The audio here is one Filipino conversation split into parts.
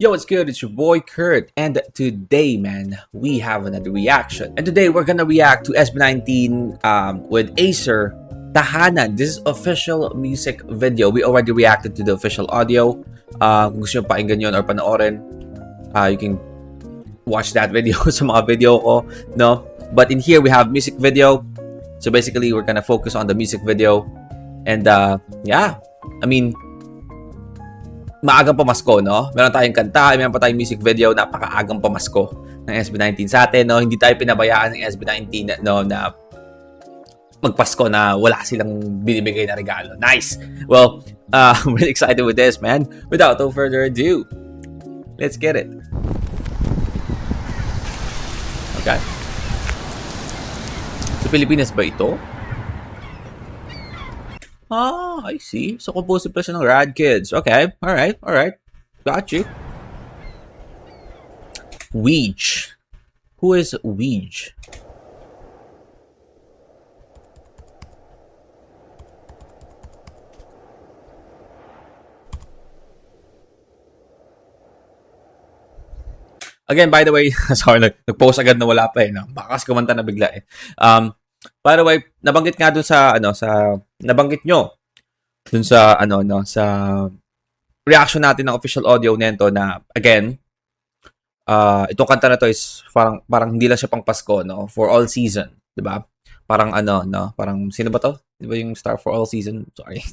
Yo, what's good? It's your boy Kurt, and today, man, we have another reaction. And today, we're gonna react to SB19 with Acer Tahanan. This is official music video. We already reacted to the official audio. Kung gusto nyo pakinggan yun or panoorin, you can watch that video sa mga video ko, no? But in here, we have music video. So basically, we're gonna focus on the music video. And yeah, I mean, maagang pamasko, no? Meron tayong kanta, meron pa tayong music video, napakaagang pamasko ng SB19 sa atin, no? Hindi tayo pinabayaan ng SB19, no, na magpasko na wala silang binibigay na regalo. Nice! Well, I'm really excited with this, man. Without no further ado, let's get it. Okay. Sa Pilipinas ba ito? I see. So, composed pa siya ng Rad Kids. Okay. Alright. Got you. Weege. Who is Weege? Again, by the way, sorry, nag-post agad na wala pa eh. No? Bakas kumanta na bigla eh. By the way, nabanggit nga dun sa nabanggit nyo dun sa sa reaction natin ng official audio nito na again, itong kanta na to is parang hindi lang siya pang Pasko, no, for all season, 'di ba? Parang parang sino ba to? 'Di ba yung Star for All Season? Sorry.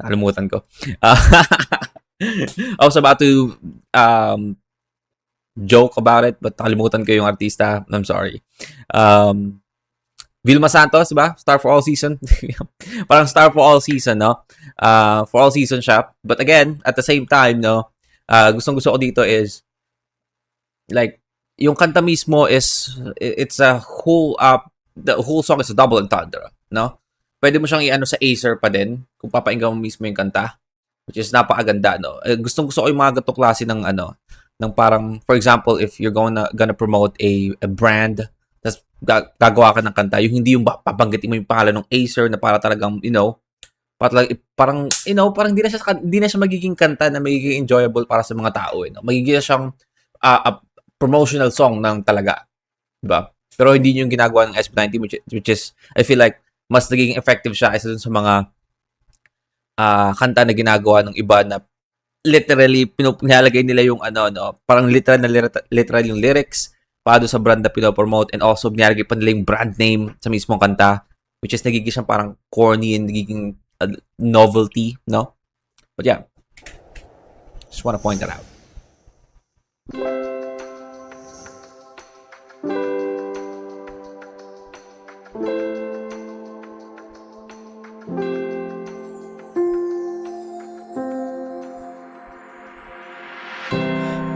Nakalimutan ko. I was about to joke about it, but nakalimutan ko yung artista. I'm sorry. Vilma Santos, ba? Star for All Season. Parang Star for All Season, no? For all season siya. But again, at the same time, no, gustong-gusto ko dito is like yung kanta mismo is it's a whole the whole song is a double entendre, no? Pwede mo siyang i-ano sa Acer pa din kung papainggan mo mismo yung kanta, which is napakaganda, no? Gustong-gusto ko yung mga ganitong klase ng ng parang, for example, if you're gonna promote a brand, tas gagawa ka ng kanta, yung hindi yung papanggitin mo yung pangalan ng Acer na para talagang, parang hindi na siya magiging kanta na magiging enjoyable para sa mga tao, magiging siyang promotional song ng talaga, diba? Pero hindi yung ginagawa ng SB19, which is, I feel like, mas naging effective siya isa dun sa mga kanta na ginagawa ng iba na literally pinalagay nila yung parang literal yung lyrics para sa brand na pinopromote, and also nilalagay pa nila yung brand name sa mismong kanta, which is nagiging siyang parang corny and nagiging novelty, no? But yeah, just want to point that out.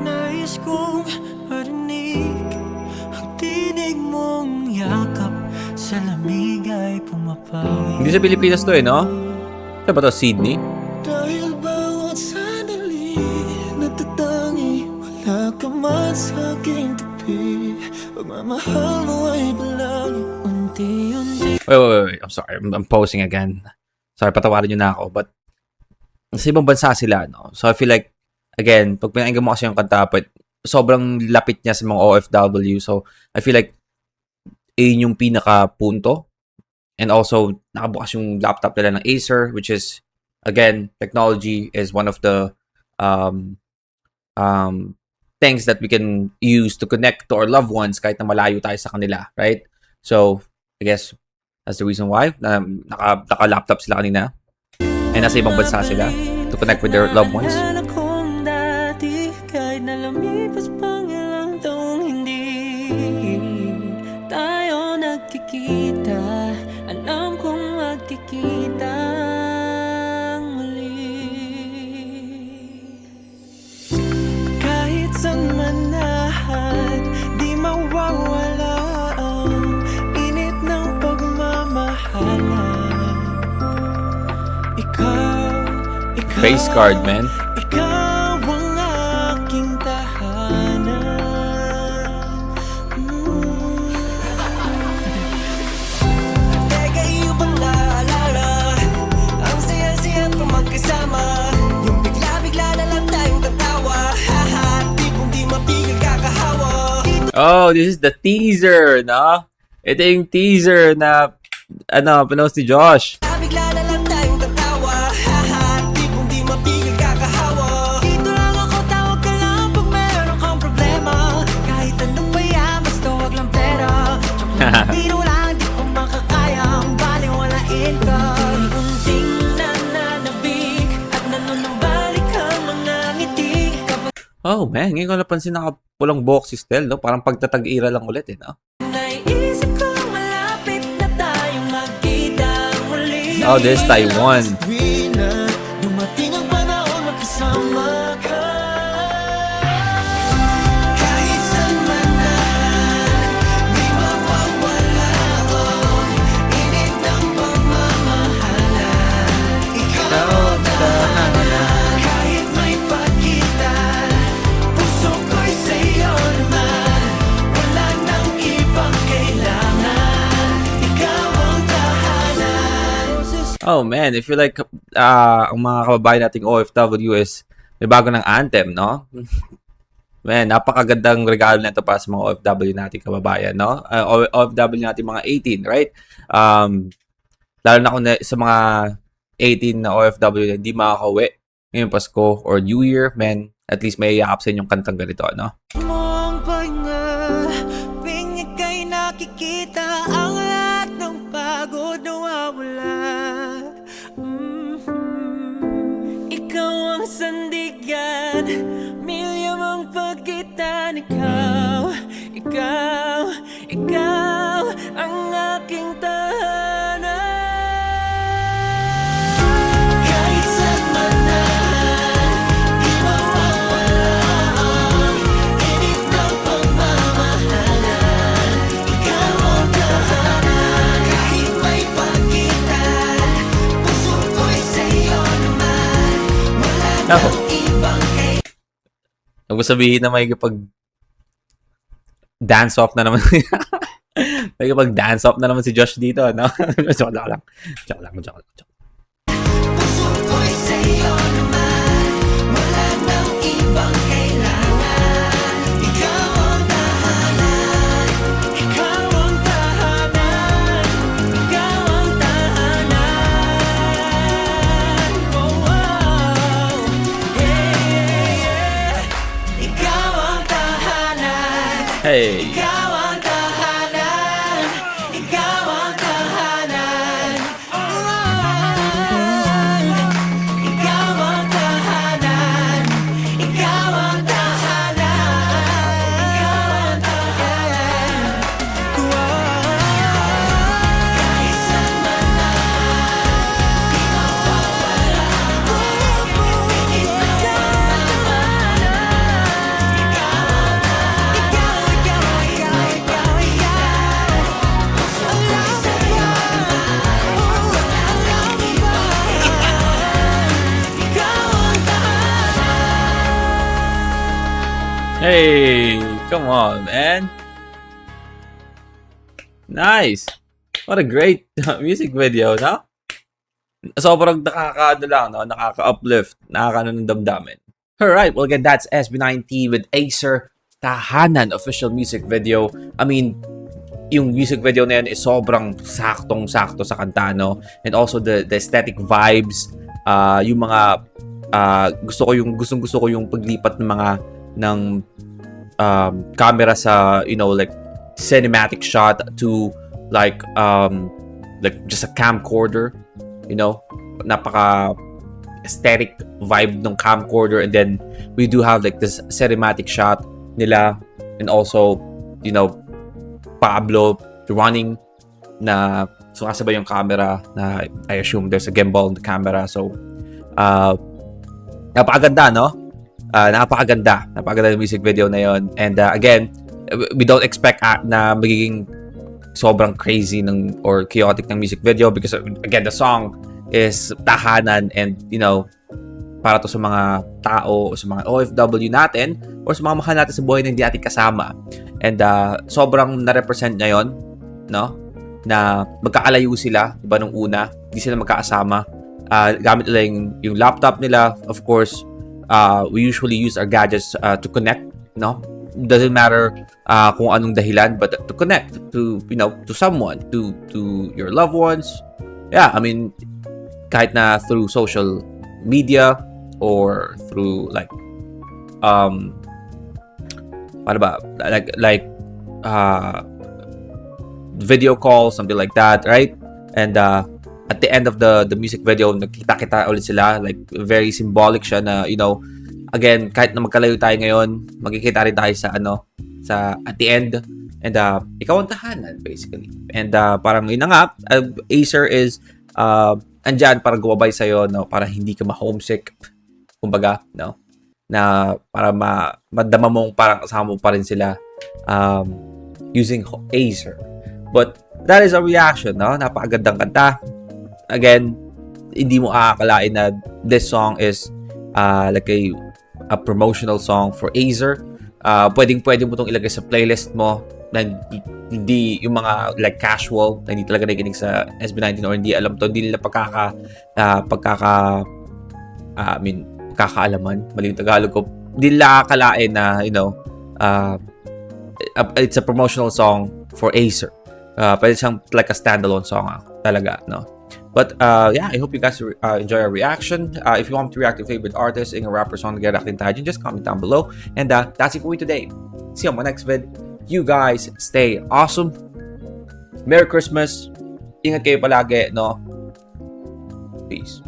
Nais kong marinig ang tinig mong yakap, sa lamig ay pumapawi. Hindi sa Pilipinas to no? Saan ba to? Sydney? Dahil bawat sandali natatangi, wala ka man sa aking tabi. Pagmamahal mo ay palagi unti-unti. Wait. I'm sorry. I'm posing again. Sorry, patawarin nyo na ako. But, sa ibang bansa sila, no? So, I feel like, again, pag pinakinggan mo kasi yung kanta, but sobrang lapit niya sa mga OFW. So, I feel like, yun yung pinaka-punto. And also, nakabukas yung laptop nila ng Acer, which is, again, technology is one of the things that we can use to connect to our loved ones kahit na malayo tayo sa kanila, right? So, I guess, that's the reason why naka-laptop sila kanina. And nasa ibang bansa sila to connect with their loved ones. Kahit na lumipas pang ilang taong hindi tayo nagkikita, alam kong magkikita muli. Kahit saan manahad, di mawawala ang init ng pagmamahalan. Ikaw Face card, man. ikaw ang aking tahanan. Teka, iyo bang naalala ang saya-saya pa magkasama, yung bigla-bigla na lang tayong tatawa. Oh, this is the teaser, no? Ito yung teaser na, pinost ni Josh. Bigla na lang tayong tatawa. Haha, tipong di mapigil kakahawa. Dito lang ako, tawag ka lang pag meron kang problema. Kahit ano pa yan, basta wag lang pera. Joke lang, biro lang, di ko makakayang baliwalain ka. Unting nananabik at nanunambalik ang mga ngiti. Oh man, ngayon ko napansin nakapulang buhok si Stel, no? Parang pagtatag-ira lang ulit, no? Naiisip ko malapit na tayong magkita muli. Oh, this is Taiwan. Dumating ang panahon magkasama ka. Kahit saan man na, di mawawala ako. Init ng pagmamahalan. Ikaw ang tahanan. Kahit may pagitan, puso ko'y sa'yo naman. Wala nang ibang kailangan. Ikaw ang tahanan. Oh man, I feel like ang mga kababayan nating OFW is may bago ng anthem, no? Man, napakagandang regalo nito para sa mga OFW nating kababayan, no? OFW nating mga 18, right? Lalo na kung sa mga 18 na OFW na hindi makakauwi ngayong Pasko or New Year, man, at least may iakap sa inyong kantang ganito, no? Mong pahinga, pingi kay nakikita ang lahat ng pagod nawawala. Ikaw ang sandigan, milya mong pagitan. Ikaw ang aking tahanan. Kahit saan man na, di mawawala ang init ng pagmamahalan. Ikaw ang tahanan. Kahit may pagitan, puso ko'y sa'yo naman. Wala Ako. nang ibang Huwag mo sabihin na may dance off na naman. May dance off na naman si Josh dito, no? Joke lang. puso ko'y sa'yo naman. Wala nang ibang kailangan. Ikaw ang tahanan. Ikaw ang tahanan. Ikaw ang tahanan. Oh, oh. Yeah. Ikaw ang tahanan. Hey! Ikaw ang tahanan. Ikaw ang tahanan. Ikaw ang tahanan. Ikaw ang tahanan. Ikaw ang tahanan. Kahit saan man na, di mawawala ako. Init ng pagmamahalan. Ikaw ang tahanan. Hey! Come on, man! Nice! What a great music video, no? Sobrang nakaka-ano lang, no? Nakaka-uplift, nakaka-ano ng damdamin. Alright, well again, that's SB19 with Acer Tahanan official music video. I mean, yung music video na yun is sobrang saktong-sakto sa kanta, no? And also the aesthetic vibes, yung mga gusto ko yung paglipat ng camera sa, you know, like cinematic shot to like just a camcorder, you know, napaka aesthetic vibe ng camcorder, and then we do have like this cinematic shot nila, and also, you know, Pablo running na sumasabay yung camera na I assume there's a gimbal in the camera. So napakaganda, no? Napakaganda yung music video na yon. And again, we don't expect na magiging sobrang crazy or chaotic ng music video, because again, the song is tahanan, and you know, para to sa mga tao o sa mga OFW natin or sa mga mahal natin sa buhay na hindi natin kasama. And sobrang na-represent niya yun, no? Na magkaalayo sila, diba, nung una, hindi sila magkakasama. Gamit nila yung laptop nila. Of course, we usually use our gadgets to connect, no? doesn't matter kung anong dahilan, but to connect to, to someone, to your loved ones. Yeah, I mean, kahit na through social media or through like paano ba, like video call, something like that, right? And at the end of the music video, nagkita-kita ulit sila, like very symbolic siya na, again, kahit na magkalayo tayo ngayon, magkikita rin tayo sa at the end, and ikaw ang tahanan basically. And parang yun na nga, Acer is andyan para gumabay sa'yo, no, para hindi ka ma-homesick, kumbaga, no, na para madama mong parang kasama mo pa rin sila using Acer. But that is a reaction, no? Napakagandang kanta. Again, hindi mo aakalain na this song is like a promotional song for Acer. Pwedeng-pwede mo itong ilagay sa playlist mo na hindi yung mga like casual na hindi talaga nakikinig sa SB19 or hindi alam to, hindi nila pagkakaalaman, mali yung Tagalog ko, hindi nila akalain na it's a promotional song for Acer. Pwede siyang like a standalone song talaga, no? But yeah, I hope you guys enjoy our reaction. If you want me to react to your favorite artist in a rapper song na reactin tayo, just comment down below. And that's it for me today. See you on my next vid. You guys stay awesome. Merry Christmas. Ingat kayo palagi, no? Peace.